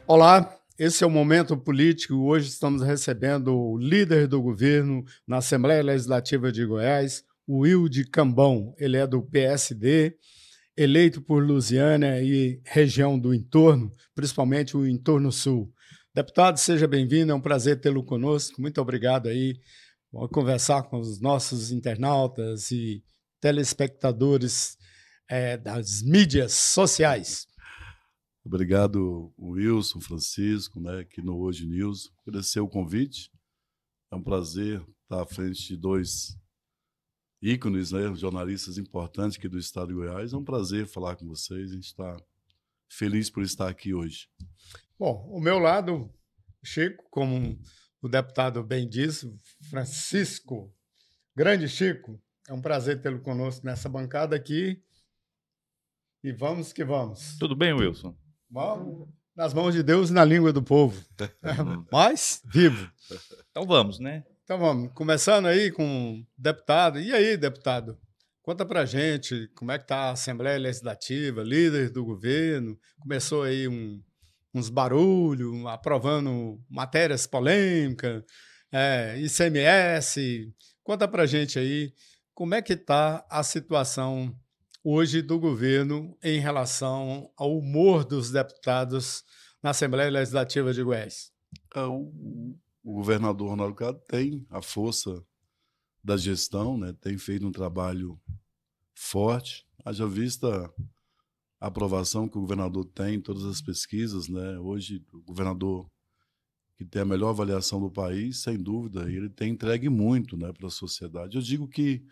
Olá, esse é o Momento Político. Hoje estamos recebendo o líder do governo na Assembleia Legislativa de Goiás, o Wilde Cambão. Ele é do PSD, eleito por Lusiânia e região do entorno, principalmente o entorno sul. Deputado, seja bem-vindo, é um prazer tê-lo conosco. Muito obrigado aí. Vamos conversar com os nossos internautas e telespectadores das mídias sociais. Obrigado, Wilson, Francisco, né, aqui no Hoje News. Agradecer o convite. É um prazer estar à frente de dois ícones, né, jornalistas importantes aqui do estado de Goiás. É um prazer falar com vocês. A gente está feliz por estar aqui hoje. Bom, o meu lado, Chico, como o deputado bem disse, Francisco, grande Chico, é um prazer tê-lo conosco nessa bancada aqui. E vamos que vamos. Tudo bem, Wilson? Vamos nas mãos de Deus e na língua do povo. Mas vivo. Então vamos, né? Então vamos, começando aí com o deputado. E aí, deputado? Conta pra gente como é que tá a Assembleia Legislativa, líder do governo. Começou aí uns barulhos, aprovando matérias polêmicas, ICMS. Conta pra gente aí como é que está a situação hoje do governo em relação ao humor dos deputados na Assembleia Legislativa de Goiás. O governador Ronaldo Caiado tem a força da gestão, né, tem feito um trabalho forte, haja vista a aprovação que o governador tem em todas as pesquisas, né? Hoje, o governador que tem a melhor avaliação do país, sem dúvida, ele tem entregue muito, né, para a sociedade. Eu digo que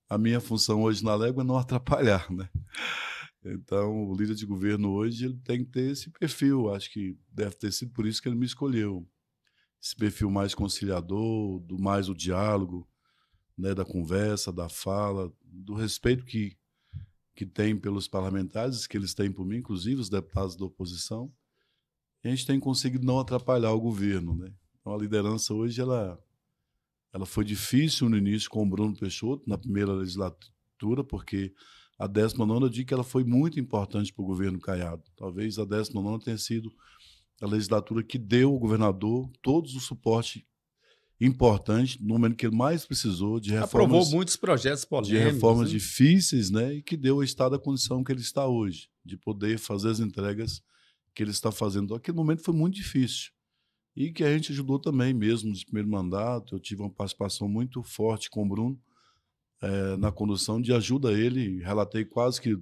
a minha função hoje na Légua é não atrapalhar, né? Então, o líder de governo hoje ele tem que ter esse perfil. Acho que deve ter sido por isso que ele me escolheu. Esse perfil mais conciliador, do mais o diálogo, né, da conversa, da fala, do respeito que tem pelos parlamentares, que eles têm por mim, inclusive os deputados da oposição. E a gente tem conseguido não atrapalhar o governo, né? Então, a liderança hoje ela foi difícil no início com o Bruno Peixoto, na primeira legislatura, porque a 19ª eu digo que ela foi muito importante para o governo Caiado. Talvez a 19ª tenha sido a legislatura que deu ao governador todos o suporte importante no momento que ele mais precisou de reformas. Aprovou muitos projetos polêmicos. De reformas, né? difíceis, né? E que deu ao Estado a condição que ele está hoje, de poder fazer as entregas que ele está fazendo. Então, aquele momento foi muito difícil. E que a gente ajudou também, mesmo de primeiro mandato. Eu tive uma participação muito forte com o Bruno na condução de ajuda a ele. Relatei quase que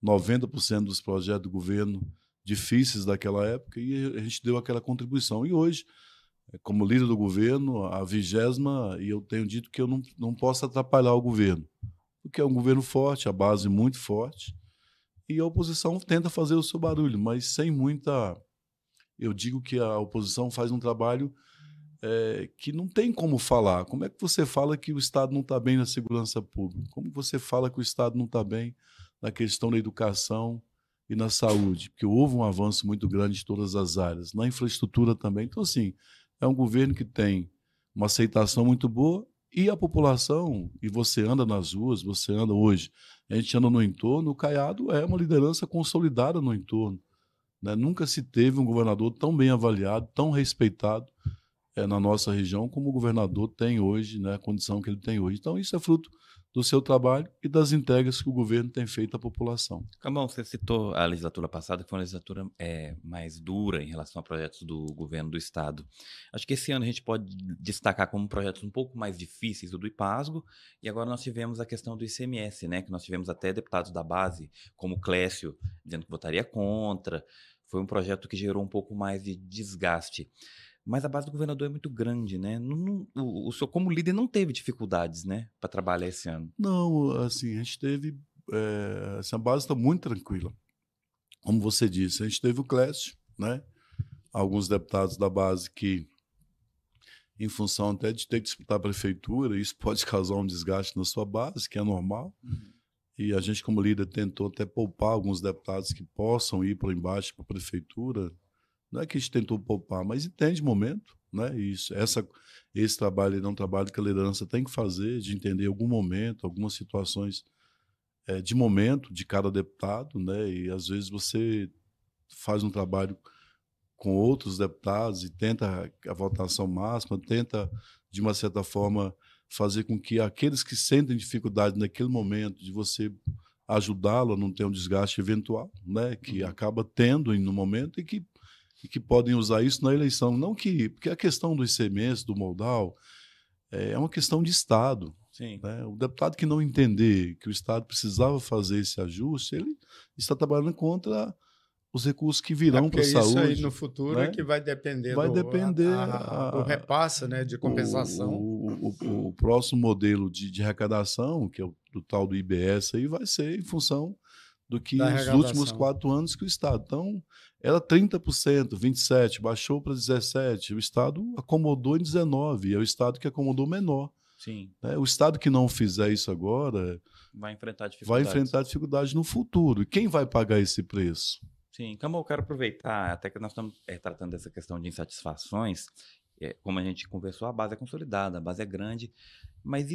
90% dos projetos do governo difíceis daquela época e a gente deu aquela contribuição. E hoje, como líder do governo, a 20ª, e eu tenho dito que eu não posso atrapalhar o governo, porque é um governo forte, a base muito forte, e a oposição tenta fazer o seu barulho, mas sem muita... Eu digo que a oposição faz um trabalho que não tem como falar. Como é que você fala que o Estado não está bem na segurança pública? Como você fala que o Estado não está bem na questão da educação e na saúde? Porque houve um avanço muito grande em todas as áreas, na infraestrutura também. Então, assim, é um governo que tem uma aceitação muito boa e a população, e você anda nas ruas, você anda hoje, a gente anda no entorno, o Caiado é uma liderança consolidada no entorno. Né? Nunca se teve um governador tão bem avaliado, tão respeitado na nossa região como o governador tem hoje, né? A condição que ele tem hoje. Então, isso é fruto do seu trabalho e das entregas que o governo tem feito à população. Cambão, você citou a legislatura passada, que foi uma legislatura mais dura em relação a projetos do governo do Estado. Acho que esse ano a gente pode destacar como projetos um pouco mais difíceis o do IPASGO, e agora nós tivemos a questão do ICMS, né, que nós tivemos até deputados da base, como o Clécio, dizendo que votaria contra. Foi um projeto que gerou um pouco mais de desgaste. Mas a base do governador é muito grande, né? O senhor, como líder, não teve dificuldades, né, para trabalhar esse ano? Não, assim, a gente teve... a base está muito tranquila. Como você disse, a gente teve o Clécio, né? Alguns deputados da base que, em função até de ter que disputar a prefeitura, isso pode causar um desgaste na sua base, que é normal. E a gente, como líder, tentou até poupar alguns deputados que possam ir para embaixo para a prefeitura. Não é que a gente tentou poupar, mas entende o momento, né? Esse trabalho é um trabalho que a liderança tem que fazer, de entender algum momento, algumas situações de momento de cada deputado, né? E às vezes você faz um trabalho com outros deputados e tenta a votação máxima, tenta, de uma certa forma, fazer com que aqueles que sentem dificuldade naquele momento de você ajudá-lo a não ter um desgaste eventual, né, que acaba tendo no momento e que podem usar isso na eleição. Não que, porque a questão do ICMS, do modal, é uma questão de Estado. Sim. Né? O deputado que não entender que o Estado precisava fazer esse ajuste, ele está trabalhando contra os recursos que virão para a saúde. Isso aí no futuro né? é que vai depender, Vai depender do repasse, né, de compensação. O próximo modelo de arrecadação, que é o do tal do IBS, aí vai ser em função do que os últimos 4 anos que o Estado. Então, era 30%, 27%, baixou para 17%. O Estado acomodou em 19%, e é o Estado que acomodou menor. Sim. Né? O Estado que não fizer isso agora vai enfrentar dificuldades no futuro. E quem vai pagar esse preço? Sim, Cambão, eu quero aproveitar, até que nós estamos tratando dessa questão de insatisfações, como a gente conversou, a base é consolidada, a base é grande, mas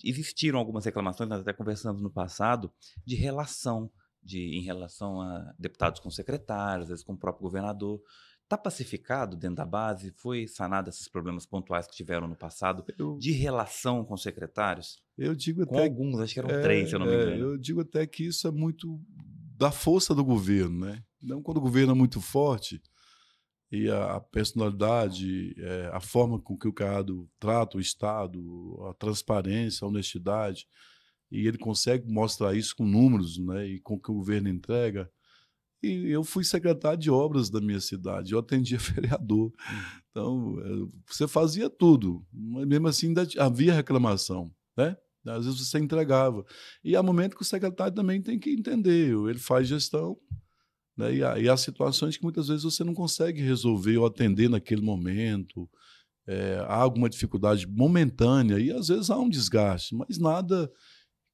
existiram algumas reclamações, nós até conversamos no passado, de relação, em relação a deputados com secretários, às vezes com o próprio governador. Está pacificado dentro da base? Foi sanado esses problemas pontuais que tiveram no passado de relação com secretários? Eu digo com até alguns, acho que eram 3, se eu não me engano. Eu digo até que isso é muito da força do governo, né? Não quando o governo é muito forte e a personalidade, a forma com que o Caiado trata o Estado, a transparência, a honestidade, e ele consegue mostrar isso com números, né? E com o que o governo entrega. E eu fui secretário de obras da minha cidade, eu atendia vereador. Então, você fazia tudo, mas mesmo assim ainda havia reclamação, né? Às vezes você entregava. E há momentos que o secretário também tem que entender, ele faz gestão, né? E há situações que muitas vezes você não consegue resolver ou atender naquele momento, há alguma dificuldade momentânea e às vezes há um desgaste, mas nada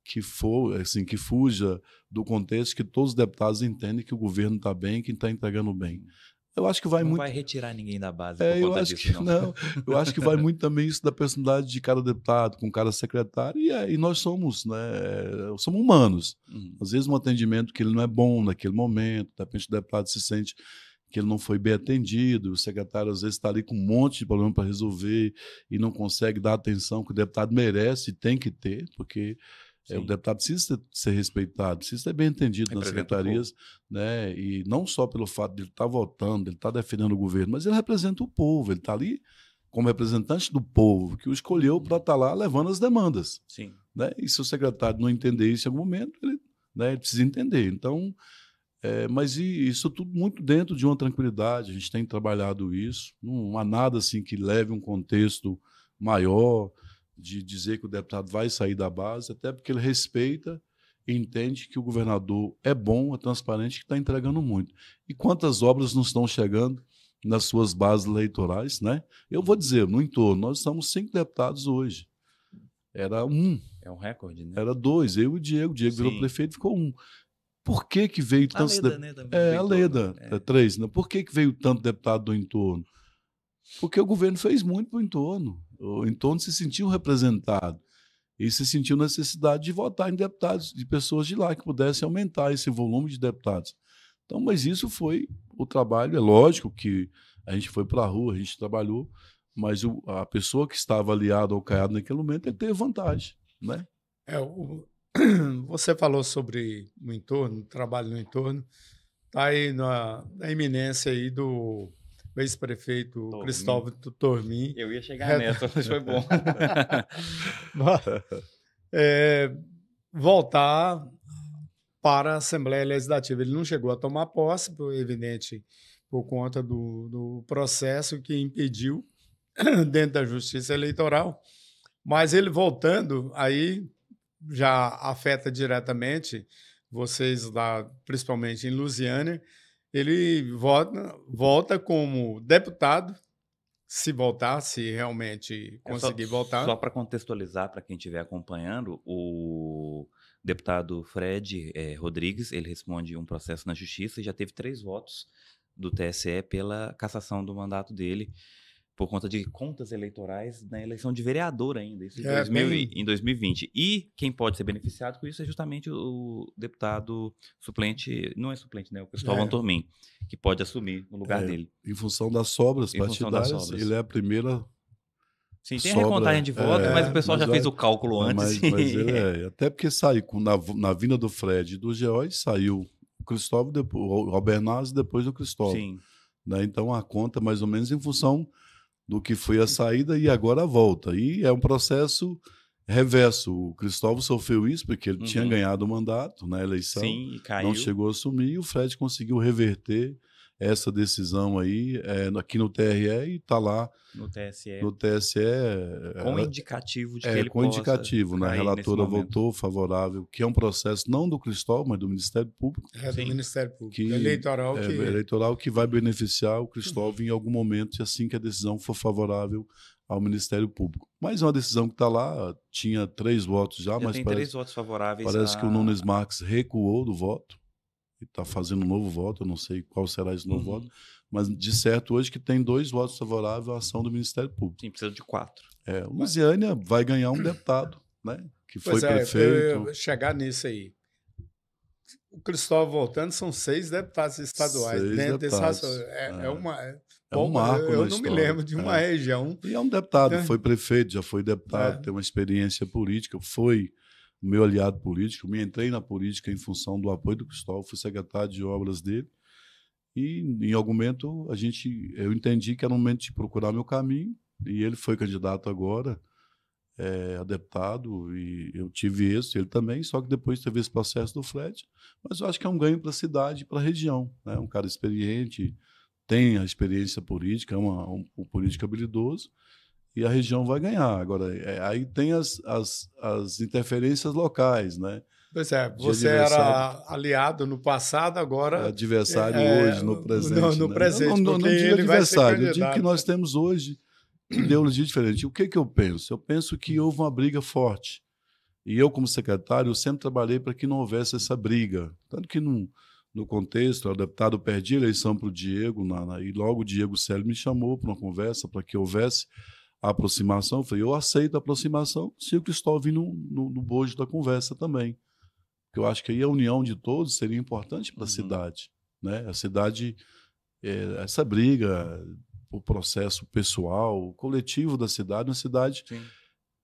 que for, assim, que fuja do contexto que todos os deputados entendem que o governo está bem, que está entregando bem. Eu acho que não vai retirar ninguém da base por eu conta acho disso, que, não. Eu acho que vai muito também isso da personalidade de cada deputado, com cada secretário, e nós somos, né, somos humanos. Às vezes um atendimento que ele não é bom naquele momento, de repente o deputado se sente que ele não foi bem atendido, o secretário às vezes está ali com um monte de problema para resolver e não consegue dar a atenção que o deputado merece e tem que ter, porque o deputado precisa ser respeitado, precisa ser bem entendido nas secretarias, né? E não só pelo fato de ele estar votando, de ele estar defendendo o governo, mas ele representa o povo, ele está ali como representante do povo, que o escolheu para estar lá levando as demandas. Sim. Né? E se o secretário não entender isso em algum momento, ele precisa entender. Então, mas isso tudo muito dentro de uma tranquilidade, a gente tem trabalhado isso, não há nada assim que leve um contexto maior, de dizer que o deputado vai sair da base, até porque ele respeita e entende que o governador é bom, é transparente, que está entregando muito. E quantas obras não estão chegando nas suas bases eleitorais, né? Eu vou dizer, no entorno, nós somos 5 deputados hoje. Era 1. É um recorde, né? Era 2, eu e o Diego. O Diego virou prefeito e ficou 1. Por que veio tantos deputados? A Leda, 3. Né? Por que veio tanto deputado do entorno? Porque o governo fez muito para o entorno. O entorno se sentiu representado e se sentiu necessidade de votar em deputados, de pessoas de lá que pudessem aumentar esse volume de deputados. Então, mas isso foi o trabalho. É lógico que a gente foi para a rua, a gente trabalhou, mas a pessoa que estava aliada ao Caiado naquele momento, ele teve vantagem, né? Você falou sobre o entorno, o trabalho no entorno, está aí na iminência aí do ex-prefeito Cristóvão Tormin. Eu ia chegar nessa, mas foi bom. Voltar para a Assembleia Legislativa. Ele não chegou a tomar posse, evidente, por conta do processo que impediu dentro da Justiça Eleitoral, mas ele voltando, aí já afeta diretamente vocês lá, principalmente em Lusiânia. Ele volta como deputado, se voltar, se realmente conseguir voltar. Só para contextualizar, para quem estiver acompanhando, o deputado Fred Rodrigues, ele responde um processo na Justiça e já teve 3 votos do TSE pela cassação do mandato dele, por conta de contas eleitorais na eleição de vereador ainda, isso bem... em 2020. E quem pode ser beneficiado com isso é justamente o deputado suplente, não é suplente, né? O Cristóvão Tormin, que pode assumir no lugar dele. Em função das sobras partidárias, ele é a primeira... Sim, tem a recontagem de votos, mas o pessoal já fez o cálculo antes. Mas ele até porque saiu, na vinda do Fred e do Geóis, saiu o Cristóvão, o Albernaz e depois o Cristóvão. Sim. Né? Então a conta mais ou menos em função do que foi a saída e agora a volta. E é um processo reverso. O Cristóvão sofreu isso porque ele tinha ganhado o mandato na eleição, sim, e caiu. Não chegou a assumir, e o Fred conseguiu reverter essa decisão aí aqui no TRE e está lá no TSE. Com indicativo de que ele com indicativo, né? A relatora votou favorável, que é um processo não do Cristóvão, mas do Ministério Público. Do Ministério Público. Eleitoral que vai beneficiar o Cristóvão em algum momento, assim que a decisão for favorável ao Ministério Público. Mas é uma decisão que está lá, tinha 3 votos já, mas tem 3 votos favoráveis. Parece que o Nunes Marques recuou do voto. Está fazendo um novo voto, eu não sei qual será esse novo voto, mas de certo hoje que tem 2 votos favoráveis à ação do Ministério Público. Sim, precisa de 4. Lusiânia vai ganhar um deputado, né? Que foi prefeito. Eu ia chegar nisso aí. O Cristóvão voltando, são 6 deputados estaduais. 6 deputados. É um marco. Eu não me lembro de uma região. E é um deputado, foi prefeito, já foi deputado, tem uma experiência política, foi o meu aliado político, me entrei na política em função do apoio do Cristóvão, fui secretário de obras dele, e em algum momento eu entendi que era o momento de procurar meu caminho, e ele foi candidato agora a deputado, e eu tive êxito, ele também, só que depois teve esse processo do Fred, mas eu acho que é um ganho para a cidade e para a região, né? Um cara experiente, tem a experiência política, é um político habilidoso, e a região vai ganhar. Agora, aí tem as interferências locais, né? Pois é, você era aliado no passado, agora... É adversário hoje, no presente. No né? presente, não digo adversário, eu digo que nós temos hoje ideologia diferente. O que eu penso? Eu penso que houve uma briga forte. E eu, como secretário, eu sempre trabalhei para que não houvesse essa briga. Tanto que no contexto, o deputado perdi a eleição para o Diego, e logo o Diego Célio me chamou para uma conversa para que houvesse a aproximação. Eu falei, eu aceito a aproximação se o Cristóvão vir no bojo da conversa também. Porque eu acho que aí a união de todos seria importante para a cidade. Né? A cidade, essa briga, o processo pessoal, coletivo da cidade, uma cidade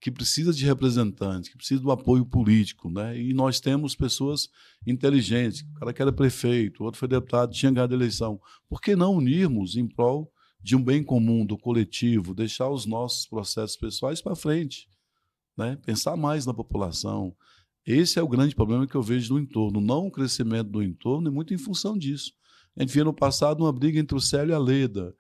que precisa de representantes, que precisa do apoio político. Né? E nós temos pessoas inteligentes. O cara que era prefeito, o outro foi deputado, tinha ganhado a eleição. Por que não unirmos em prol de um bem comum, do coletivo, deixar os nossos processos pessoais para frente, né? Pensar mais na população. Esse é o grande problema que eu vejo no entorno, não o crescimento do entorno, é muito em função disso. A gente via no passado uma briga entre o Célio e a Leda,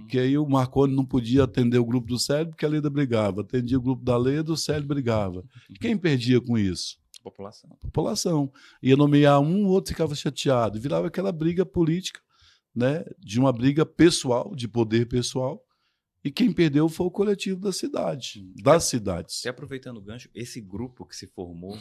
que aí o Marconi não podia atender o grupo do Célio porque a Leda brigava, atendia o grupo da Leda, o Célio brigava. Quem perdia com isso? População. População. Ia nomear um, o outro ficava chateado, virava aquela briga política, né, de uma briga pessoal, de poder pessoal, e quem perdeu foi o coletivo da cidade, das cidades. E aproveitando o gancho, esse grupo que se formou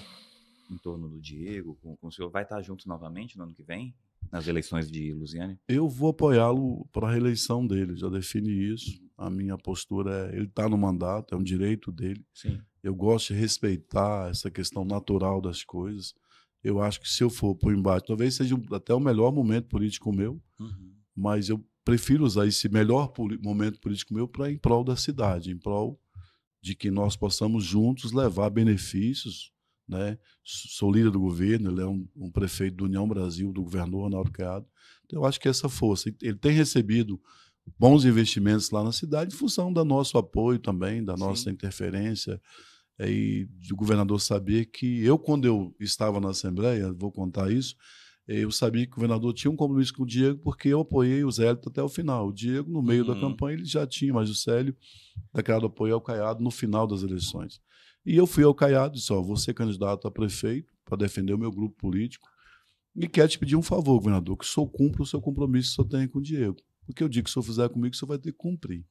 em torno do Diego, com o senhor, vai estar junto novamente no ano que vem, nas eleições de Lusiânia? Eu vou apoiá-lo para a reeleição dele, já defini isso. A minha postura ele está no mandato, é um direito dele. Sim. Eu gosto de respeitar essa questão natural das coisas. Eu acho que se eu for para o embate, talvez seja até o melhor momento político meu, mas eu prefiro usar esse melhor momento político meu para em prol da cidade, em prol de que nós possamos juntos levar benefícios. Né? Sou líder do governo, ele é um prefeito do União Brasil, do governador Ronaldo Caiado. Então, eu acho que essa força, ele tem recebido bons investimentos lá na cidade em função do nosso apoio também, da nossa interferência, e do governador saber que quando eu estava na Assembleia, vou contar isso, eu sabia que o governador tinha um compromisso com o Diego porque eu apoiei o Zélio até o final. O Diego, no meio da campanha, ele já tinha, mas o Célio declarado apoio ao Caiado no final das eleições. E eu fui ao Caiado e disse, vou ser candidato a prefeito para defender o meu grupo político e quero te pedir um favor, governador, que o senhor cumpra o seu compromisso que o senhor tem com o Diego. Porque eu digo que se o senhor fizer comigo, o senhor vai ter que cumprir.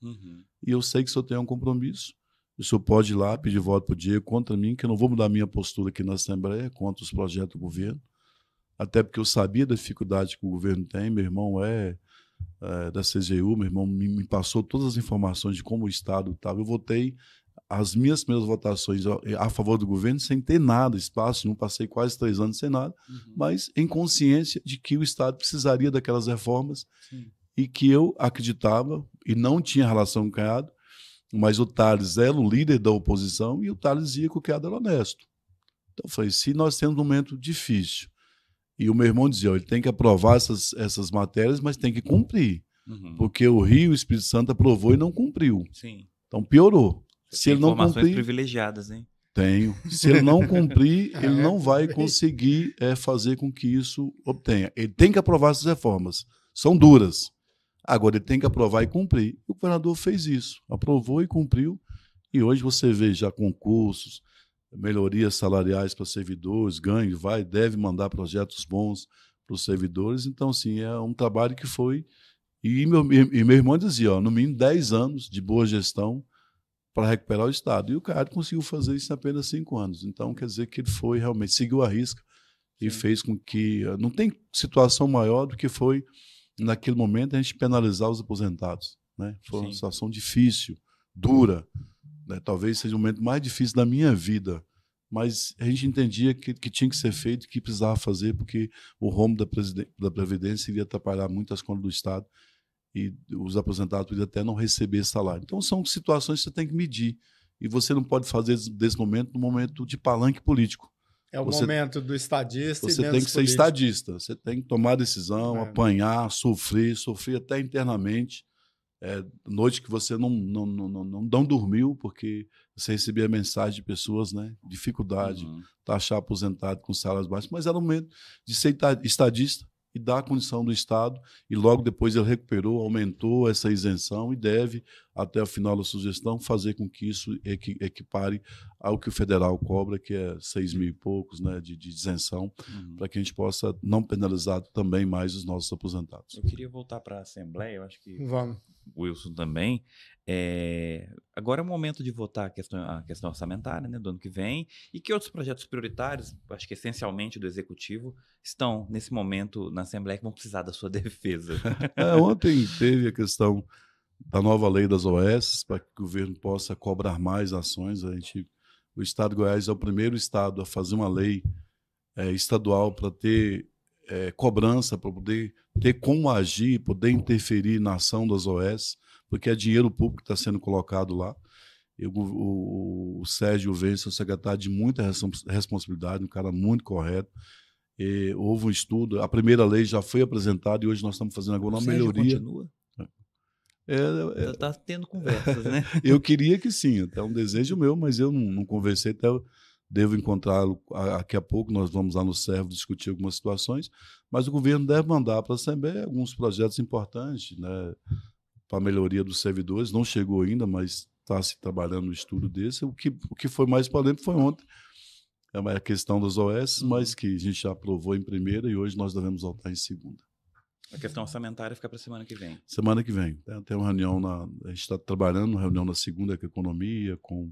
E eu sei que o senhor tem um compromisso. O senhor pode ir lá pedir voto para o Diego contra mim, que eu não vou mudar minha postura aqui na Assembleia contra os projetos do governo. Até porque eu sabia da dificuldade que o governo tem. Meu irmão é da CGU, meu irmão me passou todas as informações de como o Estado estava. Eu votei as minhas primeiras votações a favor do governo sem ter nada, espaço, não passei quase 3 anos sem nada, mas em consciência de que o Estado precisaria daquelas reformas. Sim. E que eu acreditava, e não tinha relação com o Caiado, mas o Tales era o líder da oposição e o Tales dizia que o Caiado era honesto. Então eu falei, se nós temos um momento difícil, e o meu irmão dizia, ele tem que aprovar essas matérias, mas tem que cumprir, porque o Rio e o Espírito Santo aprovou e não cumpriu. Sim. Então piorou. Se ele não cumprir, privilegiadas, hein? Tenho. Se ele não cumprir, ele não vai conseguir fazer com que isso obtenha. Ele tem que aprovar essas reformas. São duras. Agora ele tem que aprovar e cumprir. O governador fez isso. Aprovou e cumpriu. E hoje você vê já concursos, melhorias salariais para servidores, ganho, deve mandar projetos bons para os servidores. Então, assim, é um trabalho que foi... E meu irmão dizia, no mínimo 10 anos de boa gestão para recuperar o Estado. E o Caiado conseguiu fazer isso em apenas 5 anos. Então, quer dizer que ele foi realmente, seguiu a risca e fez com que... Não tem situação maior do que foi, naquele momento, a gente penalizar os aposentados. Né? Foi uma situação difícil, dura. Né? Talvez seja o momento mais difícil da minha vida. Mas a gente entendia que tinha que ser feito, que precisava fazer, porque o rombo da Previdência iria atrapalhar muito as contas do Estado. E os aposentados podiam até não receber salário. Então, são situações que você tem que medir. E você não pode fazer desse momento um momento de palanque político. É o momento do estadista você e menos tem que ser político. Estadista. Você tem que tomar decisão, apanhar, sofrer até internamente. Noite que você não dormiu, porque você recebia mensagem de pessoas, né? Dificuldade, taxar aposentado com salários baixos. Mas era o momento de ser estadista e dar a condição do Estado, e logo depois ele recuperou, aumentou essa isenção e deve, até o final da sua gestão, fazer com que isso equipare ao que o federal cobra, que é 6 mil e poucos, né, de isenção, para que a gente possa não penalizar também mais os nossos aposentados. Eu queria voltar para a Assembleia, eu acho que Vamos. O Wilson também. Agora é o momento de votar a questão orçamentária, né, do ano que vem, e que outros projetos prioritários, acho que essencialmente do Executivo, estão nesse momento na Assembleia que vão precisar da sua defesa. Ontem teve a questão da nova lei das OS, para que o governo possa cobrar mais ações. O Estado de Goiás é o primeiro estado a fazer uma lei estadual para ter cobrança, para poder ter como agir, poder interferir na ação das OS, porque é dinheiro público que está sendo colocado lá. O Sérgio Vence é um secretário de muita responsabilidade, um cara muito correto. Houve um estudo, a primeira lei já foi apresentada e hoje nós estamos fazendo agora uma melhoria. Continua? Está tendo conversas, né? Eu queria que sim, até um desejo meu, mas eu não conversei, até devo encontrá-lo daqui a pouco, nós vamos lá no Servo discutir algumas situações, mas o governo deve mandar para a Assembleia alguns projetos importantes, né, para a melhoria dos servidores. Não chegou ainda, mas está se trabalhando no estudo desse. O que foi mais polêmico foi ontem, a questão das OS, mas que a gente já aprovou em primeira e hoje nós devemos votar em segunda. A questão orçamentária fica para a semana que vem. Semana que vem. Tem uma reunião, a gente está trabalhando uma reunião na segunda com a economia, com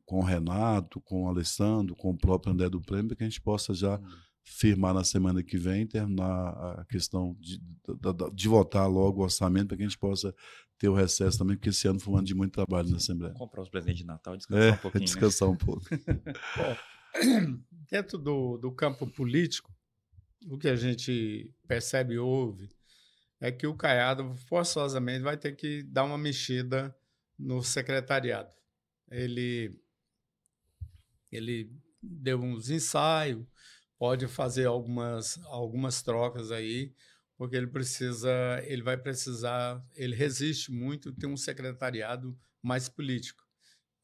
o Renato, com o Alessandro, com o próprio André do Prêmio, para que a gente possa já firmar na semana que vem, terminar a questão de votar logo o orçamento, para que a gente possa ter o recesso também, porque esse ano foi um ano de muito trabalho na Assembleia. Comprar os presentes de Natal e descansar um pouquinho. Descansar um pouco. Bom, dentro do campo político, o que a gente percebe e ouve é que o Caiado forçosamente vai ter que dar uma mexida no secretariado. Ele deu uns ensaios, pode fazer algumas trocas aí, porque ele resiste muito ter um secretariado mais político.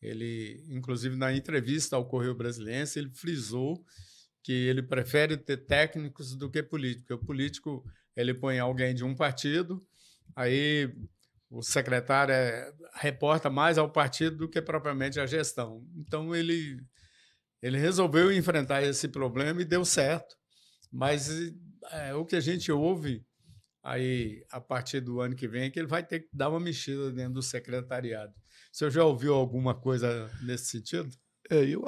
Ele, inclusive, na entrevista ao Correio Brasiliense, ele frisou que ele prefere ter técnicos do que político, porque o político ele põe alguém de um partido, aí o secretário reporta mais ao partido do que propriamente à gestão. Então, ele resolveu enfrentar esse problema e deu certo. Mas o que a gente ouve aí, a partir do ano que vem, é que ele vai ter que dar uma mexida dentro do secretariado. Você já ouviu alguma coisa nesse sentido?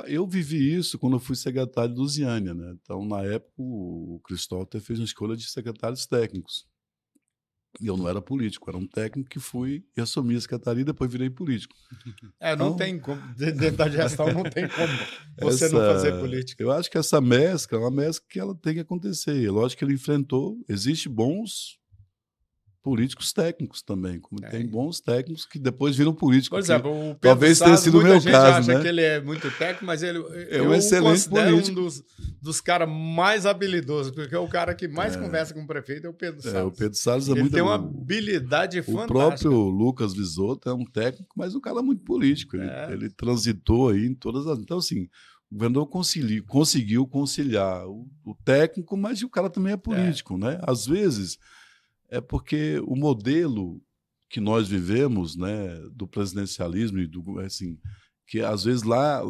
Eu vivi isso quando eu fui secretário do Ziânia, né? Então, na época, o Cristóvão fez uma escolha de secretários técnicos. Eu não era político, era um técnico que fui e assumi a secretaria e depois virei político. Não Então, tem como, dentro da gestão não tem como você não fazer política. Eu acho que essa mescla é uma mescla que ela tem que acontecer. Lógico que ele enfrentou, existe bons políticos técnicos também, como tem bons técnicos que depois viram políticos. Por exemplo, o Pedro talvez tenha sido o meu gente caso, acha né? que ele é muito técnico, mas ele é um excelente político. Um dos caras mais habilidosos, porque o cara que mais conversa com o prefeito é o Pedro Salles. O Pedro Salles ele muito tem uma habilidade fantástica. O próprio Lucas Visotto é um técnico, mas um cara muito político. Ele transitou aí em todas as... Então, assim, o governador conseguiu conciliar o técnico, mas o cara também é político, né? Às vezes... É porque o modelo que nós vivemos, né, do presidencialismo e do assim, que às vezes lá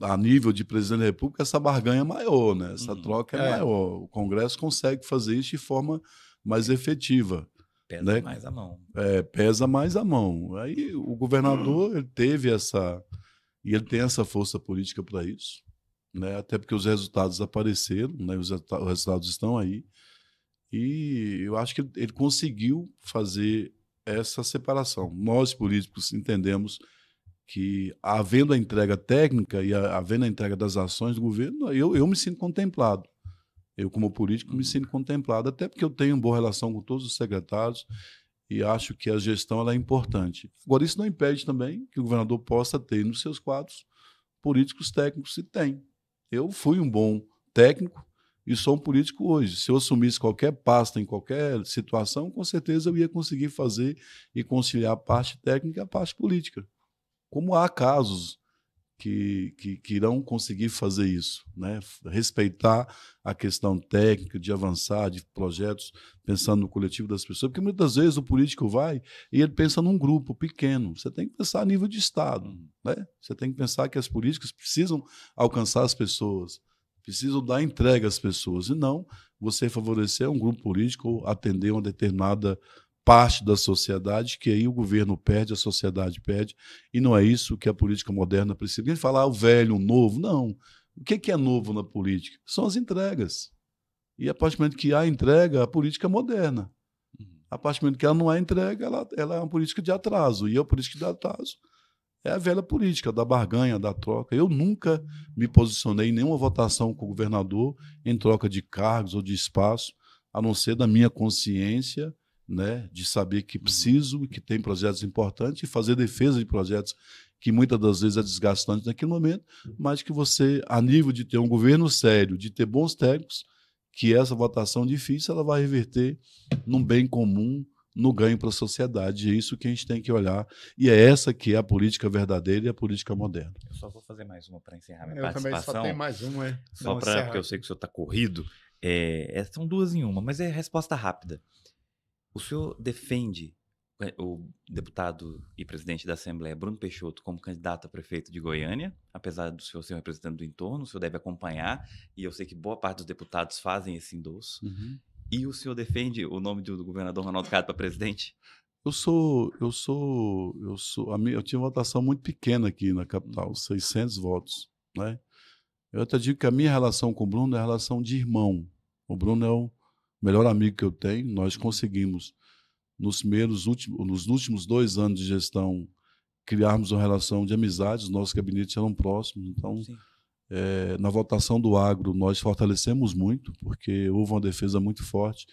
a nível de presidente da República essa barganha é maior, né? Essa troca é maior. O Congresso consegue fazer isso de forma mais efetiva. Pesa, né? Mais a mão. Pesa mais a mão. Aí o governador ele teve essa e ele tem essa força política para isso, né? Até porque os resultados apareceram, né? Os resultados estão aí. E eu acho que ele conseguiu fazer essa separação. Nós, políticos, entendemos que, havendo a entrega técnica e havendo a entrega das ações do governo, eu me sinto contemplado. Eu, como político, me sinto contemplado, até porque eu tenho uma boa relação com todos os secretários e acho que a gestão ela é importante. Agora, isso não impede também que o governador possa ter nos seus quadros políticos técnicos, se tem. Eu fui um bom técnico, e sou um político hoje. Se eu assumisse qualquer pasta em qualquer situação, com certeza eu ia conseguir fazer e conciliar a parte técnica e a parte política. Como há casos que irão conseguir fazer isso, né? Respeitar a questão técnica, de avançar, de projetos, pensando no coletivo das pessoas, porque muitas vezes o político vai e ele pensa num grupo pequeno. Você tem que pensar a nível de Estado, né? Você tem que pensar que as políticas precisam alcançar as pessoas, precisam dar entrega às pessoas, e não você favorecer um grupo político ou atender uma determinada parte da sociedade, que aí o governo perde, a sociedade perde, e não é isso que a política moderna precisa. Ninguém fala o velho, o novo, não. O que é novo na política? São as entregas. E a partir do momento que há entrega, a política é moderna. A partir do momento que ela não há entrega, ela é uma política de atraso, e a política de atraso é a velha política da barganha, da troca. Eu nunca me posicionei em nenhuma votação com o governador em troca de cargos ou de espaço, a não ser da minha consciência, né, de saber que preciso e que tem projetos importantes e fazer defesa de projetos que muitas das vezes é desgastante naquele momento, mas que você, a nível de ter um governo sério, de ter bons técnicos, que essa votação difícil ela vai reverter num bem comum, no ganho para a sociedade. É isso que a gente tem que olhar. E é essa que é a política verdadeira e a política moderna. Eu só vou fazer mais uma para encerrar minha participação. Eu também só tenho mais uma. Só para, porque eu sei que o senhor está corrido. São duas em uma, mas é resposta rápida. O senhor defende o deputado e presidente da Assembleia, Bruno Peixoto, como candidato a prefeito de Goiânia, apesar do senhor ser um representante do entorno, o senhor deve acompanhar, e eu sei que boa parte dos deputados fazem esse endosso. E o senhor defende o nome do governador Ronaldo Caiado para presidente? Eu tinha uma votação muito pequena aqui na capital, 600 votos, né? Eu até digo que a minha relação com o Bruno é a relação de irmão. O Bruno é o melhor amigo que eu tenho. Nós conseguimos, nos últimos 2 anos de gestão, criarmos uma relação de amizade. Os nossos gabinetes eram próximos. Então, na votação do agro, nós fortalecemos muito, porque houve uma defesa muito forte.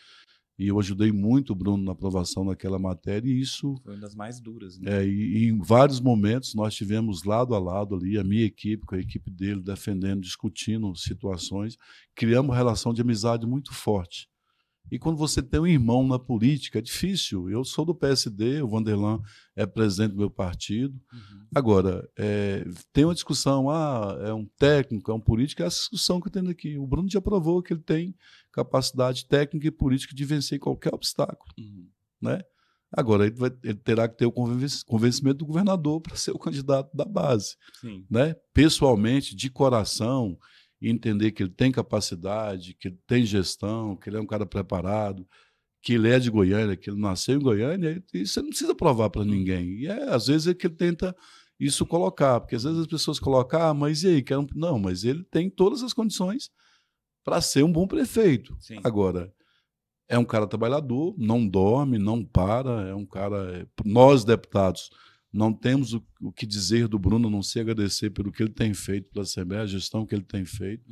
E eu ajudei muito o Bruno na aprovação daquela matéria, e isso... Foi uma das mais duras, né? E em vários momentos nós tivemos lado a lado ali, a minha equipe com a equipe dele, defendendo, discutindo situações, criamos uma relação de amizade muito forte. E quando você tem um irmão na política, é difícil. Eu sou do PSD, o Vanderlan é presidente do meu partido. Agora, tem uma discussão, é um técnico, é um político, é essa discussão que eu tenho aqui. O Bruno já provou que ele tem capacidade técnica e política de vencer qualquer obstáculo. Né? Agora, ele terá que ter o convencimento do governador para ser o candidato da base. Né? Pessoalmente, de coração, e entender que ele tem capacidade, que ele tem gestão, que ele é um cara preparado, que ele é de Goiânia, que ele nasceu em Goiânia, e você não precisa provar para ninguém. E às vezes é que ele tenta isso colocar, porque às vezes as pessoas colocam, mas e aí? Não, mas ele tem todas as condições para ser um bom prefeito. Agora, É um cara trabalhador, não dorme, não para, é um cara... Nós, deputados, não temos o que dizer do Bruno, a não ser agradecer pelo que ele tem feito pela Assembleia, a gestão que ele tem feito.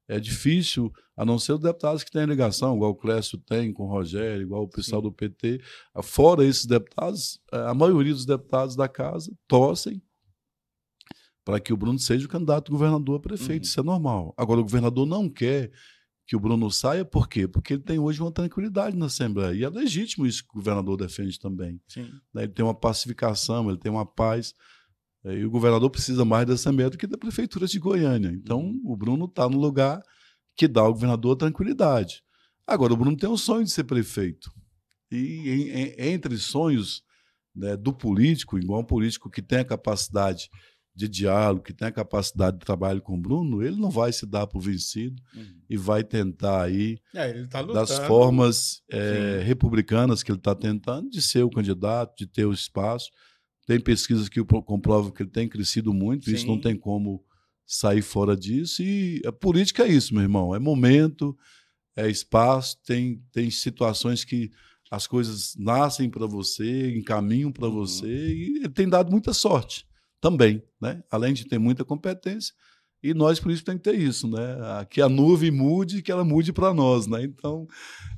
É difícil, a não ser os deputados que têm ligação, igual o Clécio tem com o Rogério, igual o pessoal do PT. Fora esses deputados, a maioria dos deputados da casa torcem para que o Bruno seja o candidato governador a prefeito. Isso é normal. Agora, o governador não quer que o Bruno saia, por quê? Porque ele tem hoje uma tranquilidade na Assembleia. E é legítimo isso que o governador defende também. Sim. Ele tem uma pacificação, ele tem uma paz. E o governador precisa mais da Assembleia do que da Prefeitura de Goiânia. Então, o Bruno está no lugar que dá ao governador tranquilidade. Agora, o Bruno tem um sonho de ser prefeito. E entre sonhos, né, do político, igual um político que tem a capacidade de diálogo, que tem a capacidade de trabalho com o Bruno, ele não vai se dar por vencido e vai tentar aí, ele tá das lutando. formas republicanas que ele está tentando, de ser o candidato, de ter o espaço. Tem pesquisas que comprovam que ele tem crescido muito, isso não tem como sair fora disso. E a política é isso, meu irmão, é momento, é espaço, tem situações que as coisas nascem para você, encaminham para você, e ele tem dado muita sorte também, né? Além de ter muita competência, e nós, por isso, tem que ter isso, né? Que a nuvem mude, que ela mude para nós, né? Então,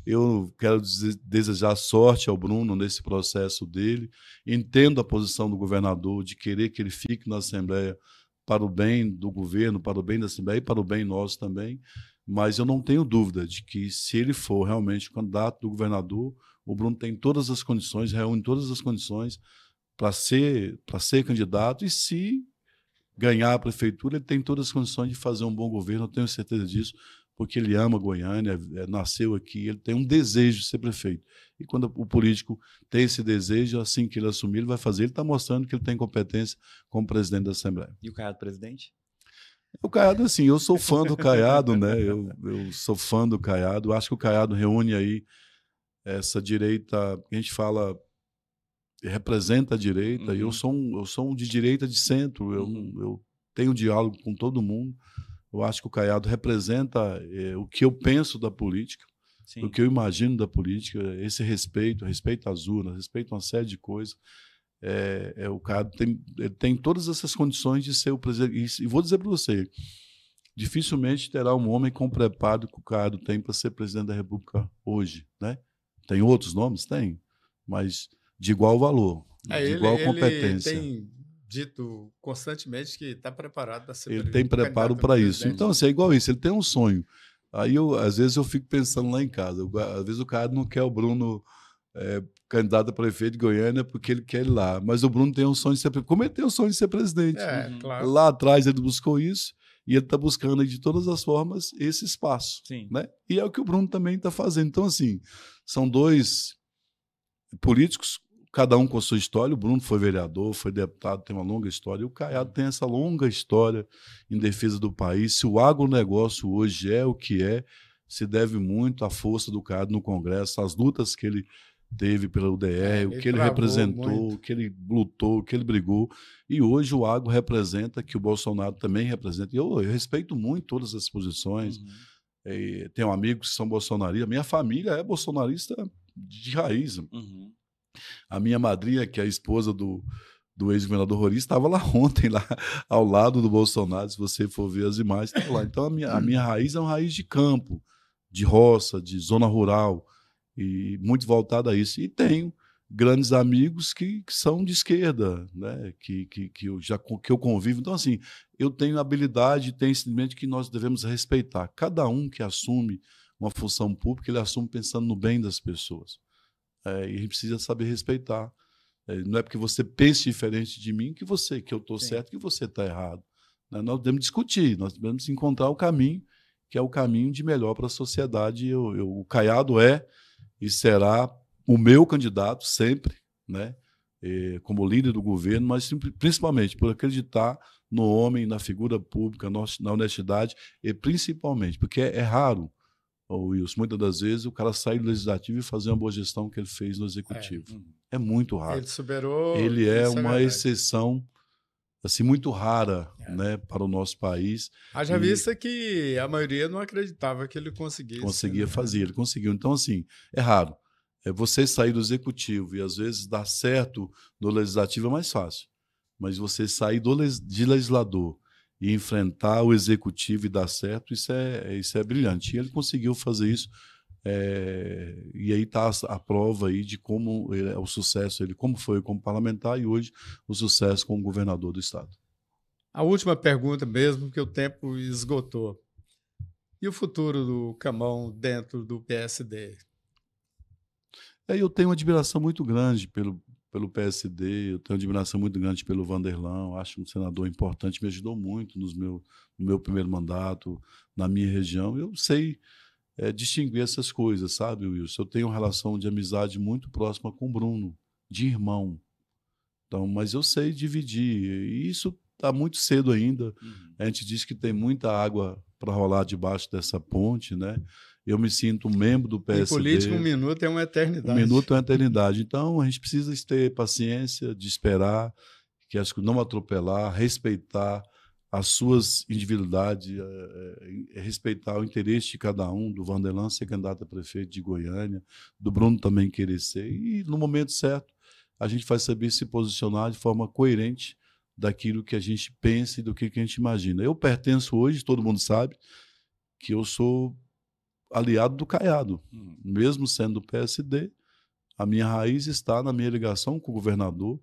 eu quero desejar sorte ao Bruno nesse processo dele. Entendo a posição do governador de querer que ele fique na Assembleia para o bem do governo, para o bem da Assembleia e para o bem nosso também, mas eu não tenho dúvida de que, se ele for realmente candidato do governador, o Bruno tem todas as condições, reúne todas as condições para ser candidato, e se ganhar a prefeitura, ele tem todas as condições de fazer um bom governo, eu tenho certeza disso, porque ele ama Goiânia, nasceu aqui, ele tem um desejo de ser prefeito. E quando o político tem esse desejo, assim que ele assumir, ele vai fazer. Ele está mostrando que ele tem competência como presidente da Assembleia. E o Caiado presidente? O Caiado, assim, eu sou fã do Caiado, né? Eu sou fã do Caiado. Eu acho que o Caiado reúne aí essa direita, a gente fala, representa a direita. Eu sou um de direita de centro, eu tenho diálogo com todo mundo. Eu acho que o Caiado representa o que eu penso da política, o que eu imagino da política, esse respeito às urnas, respeito a uma série de coisas. O Caiado tem todas essas condições de ser o presidente. E vou dizer para você, dificilmente terá um homem com o preparo que o Caiado tem para ser presidente da República hoje, né? Tem outros nomes? Tem, mas de igual valor, de igual competência. Ele tem dito constantemente que está preparado para ser Ele tem preparo para isso. Então, assim, é igual isso, ele tem um sonho. Aí, às vezes, eu fico pensando lá em casa. Às vezes, o cara não quer o Bruno candidato a prefeito de Goiânia porque ele quer ir lá. Mas o Bruno tem um sonho de ser prefeito. Como ele tem um sonho de ser presidente? Claro. Lá atrás, ele buscou isso. E ele está buscando, de todas as formas, esse espaço. Né? E é o que o Bruno também está fazendo. Então, assim, são dois políticos, cada um com a sua história. O Bruno foi vereador, foi deputado, tem uma longa história. E o Caiado tem essa longa história em defesa do país. Se o agronegócio hoje é o que é, se deve muito à força do Caiado no Congresso, às lutas que ele teve pela UDR, o que ele representou, o que ele lutou, o que ele brigou. E hoje o agro representa, que o Bolsonaro também representa. E eu respeito muito todas as posições. Tenho amigos que são bolsonaristas. Minha família é bolsonarista de raiz. A minha madrinha, que é a esposa do ex-governador Rori, estava lá ontem, lá ao lado do Bolsonaro. Se você for ver as imagens, estava lá. Então, a minha raiz é uma raiz de campo, de roça, de zona rural, e muito voltada a isso. E tenho grandes amigos que são de esquerda, né? que eu convivo. Então, assim, eu tenho habilidade, tenho entendimento que nós devemos respeitar. Cada um que assume uma função pública, ele assume pensando no bem das pessoas. E a gente precisa saber respeitar. Não é porque você pense diferente de mim que eu estou certo, que você está errado. Né? Nós devemos discutir, nós devemos encontrar o caminho, que é o caminho de melhor para a sociedade. O Caiado é e será o meu candidato sempre, né? Como líder do governo, mas principalmente por acreditar no homem, na figura pública, na honestidade, e principalmente porque é raro, Wilson, muitas das vezes o cara sai do legislativo e fazer uma boa gestão que ele fez no executivo. É muito raro. Ele superou. Ele é uma exceção assim, muito rara, né, para o nosso país. Haja vista que a maioria não acreditava que ele conseguisse. Conseguia né? fazer, ele conseguiu. Então, assim, é raro. Você sair do executivo e, às vezes, dar certo no legislativo é mais fácil. Mas você sair de legislador e enfrentar o executivo e dar certo, isso é brilhante. E ele conseguiu fazer isso. E aí está a prova aí de como o sucesso, ele como foi como parlamentar e hoje o sucesso como governador do estado. A última pergunta mesmo, porque o tempo esgotou. E o futuro do Camão dentro do PSD? Eu tenho uma admiração muito grande pelo PSD, eu tenho uma admiração muito grande pelo Vanderlan, acho um senador importante, me ajudou muito no meu primeiro mandato, na minha região. Eu sei distinguir essas coisas, sabe, Wilson? Eu tenho uma relação de amizade muito próxima com o Bruno, de irmão. Então, mas eu sei dividir, e isso está muito cedo ainda. Uhum. A gente diz que tem muita água para rolar debaixo dessa ponte, né? Eu me sinto um membro do PSD. Em política, 1 minuto é uma eternidade. 1 minuto é uma eternidade. Então, a gente precisa ter paciência de esperar, que as coisas não atropelar, respeitar as suas individualidades, respeitar o interesse de cada um, do Vanderlan ser candidato a prefeito de Goiânia, do Bruno também querer ser, e no momento certo a gente vai saber se posicionar de forma coerente daquilo que a gente pensa e do que a gente imagina. Eu pertenço hoje, todo mundo sabe, que eu sou aliado do Caiado, mesmo sendo do PSD, a minha raiz está na minha ligação com o governador,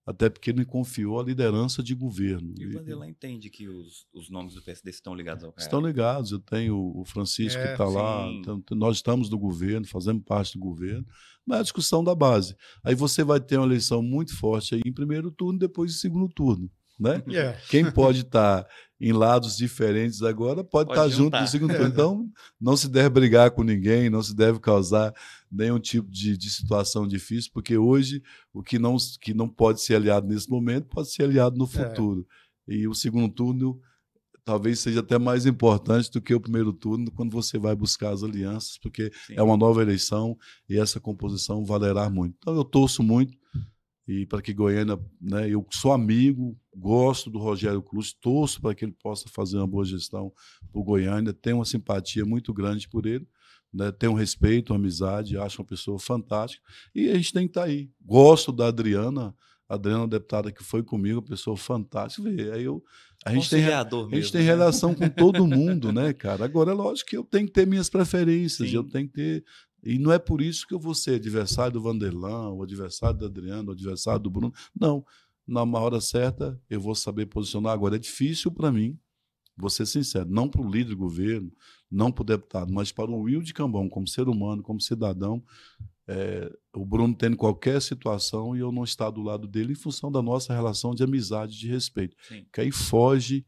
até porque ele me confiou a liderança de governo. E o Vanderlan entende que os nomes do PSD estão ligados ao Caiado? Estão ligados. Eu tenho o Francisco que está lá, então, nós estamos no governo, fazemos parte do governo, mas é a discussão da base. Aí você vai ter uma eleição muito forte aí em primeiro turno, depois em segundo turno. Né? Quem pode estar em lados diferentes agora pode estar junto no segundo turno. Então, não se deve brigar com ninguém, não se deve causar nenhum tipo de situação difícil, porque hoje o que não pode ser aliado nesse momento pode ser aliado no futuro. E o segundo turno talvez seja até mais importante do que o primeiro turno quando você vai buscar as alianças, porque é uma nova eleição e essa composição valerá muito. Então, eu torço muito. E para que Goiânia, né, eu sou amigo, gosto do Rogério Cruz, torço para que ele possa fazer uma boa gestão por Goiânia, tenho uma simpatia muito grande por ele, né, tenho um respeito, uma amizade, acho uma pessoa fantástica, e a gente tem que estar aí. Gosto da Adriana, deputada que foi comigo, uma pessoa fantástica. Aí a gente tem relação com todo mundo, né, cara? Agora, é lógico que eu tenho que ter minhas preferências, eu tenho que ter. E não é por isso que eu vou ser adversário do Vanderlan, o adversário do Adriano, o adversário do Bruno. Não. Na hora certa, eu vou saber posicionar. Agora, é difícil para mim, vou ser sincero, não para o líder do governo, não para o deputado, mas para o Will de Cambão, como ser humano, como cidadão, o Bruno tendo qualquer situação e eu não estar do lado dele em função da nossa relação de amizade, de respeito. Que aí foge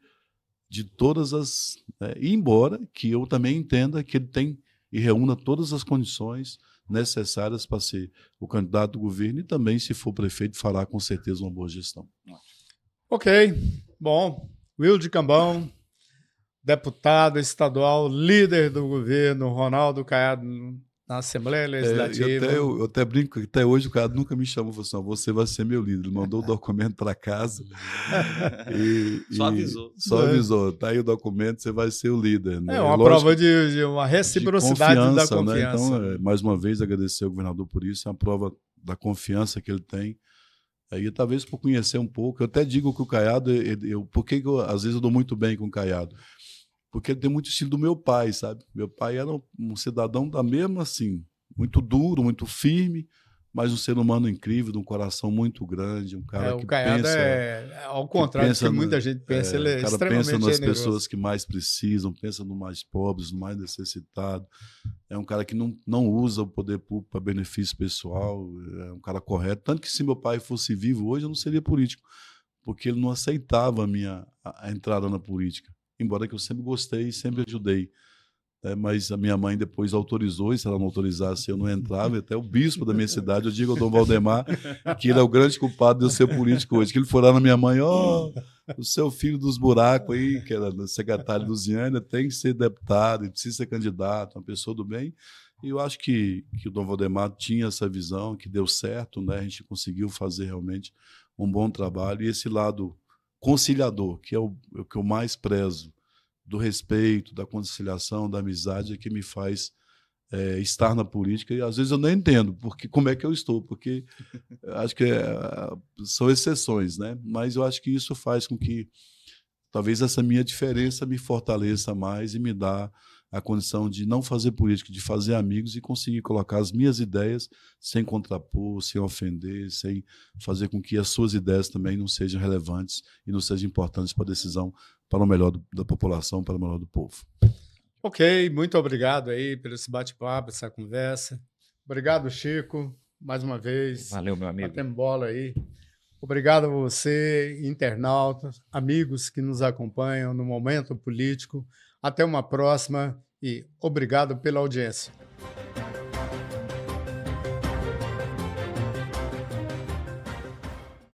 de todas as... embora que eu também entenda que ele tem e reúna todas as condições necessárias para ser o candidato do governo e também, se for prefeito, fará com certeza uma boa gestão. Ok, bom. Will de Cambão, deputado estadual, líder do governo, Ronaldo Caiado na Assembleia Legislativa. Eu até brinco que até hoje o cara nunca me chamou e falou assim: você vai ser meu líder. Ele mandou o documento para casa. Só avisou. Só avisou. Tá aí o documento, você vai ser o líder. Né? É uma prova de uma reciprocidade da confiança. Né? Então, mais uma vez, agradecer ao governador por isso. É uma prova da confiança que ele tem. Aí, talvez por conhecer um pouco. Eu até digo que o Caiado, por que às vezes eu dou muito bem com o Caiado? Porque ele tem muito estilo do meu pai, sabe? Meu pai era um cidadão da mesma, assim, muito duro, muito firme, mas um ser humano incrível, de um coração muito grande, um cara que Caiado pensa... ao contrário do que muita gente pensa, ele é extremamente pensa nas generoso. pessoas que mais precisam, pensa no mais pobres, no mais necessitado. É um cara que não usa o poder público para benefício pessoal, é um cara correto. Tanto que se meu pai fosse vivo hoje, eu não seria político, porque ele não aceitava a entrada na política. Embora que eu sempre gostei e sempre ajudei. Mas a minha mãe depois autorizou, e se ela não autorizasse, eu não entrava. Até o bispo da minha cidade, eu digo ao Dom Valdemar, que ele é o grande culpado de eu ser político hoje. Que ele foi lá na minha mãe: o seu filho dos buracos aí, que era secretário do Ziânia, tem que ser deputado, ele precisa ser candidato, uma pessoa do bem. E eu acho que o Dom Valdemar tinha essa visão, que deu certo, né? A gente conseguiu fazer realmente um bom trabalho. E esse lado conciliador, que é o que eu mais prezo, do respeito, da conciliação, da amizade, é que me faz estar na política. E às vezes eu não entendo como é que eu estou, porque acho que são exceções, né? Mas eu acho que isso faz com que talvez essa minha diferença me fortaleça mais e me dá a condição de não fazer política, de fazer amigos e conseguir colocar as minhas ideias sem contrapor, sem ofender, sem fazer com que as suas ideias também não sejam relevantes e não sejam importantes para a decisão, para o melhor da população, para o melhor do povo. Ok, muito obrigado aí por esse bate-papo, essa conversa. Obrigado, Chico, mais uma vez. Valeu, meu amigo. Batemos bola aí. Obrigado a você, internautas, amigos que nos acompanham no Momento Político. Até uma próxima e obrigado pela audiência.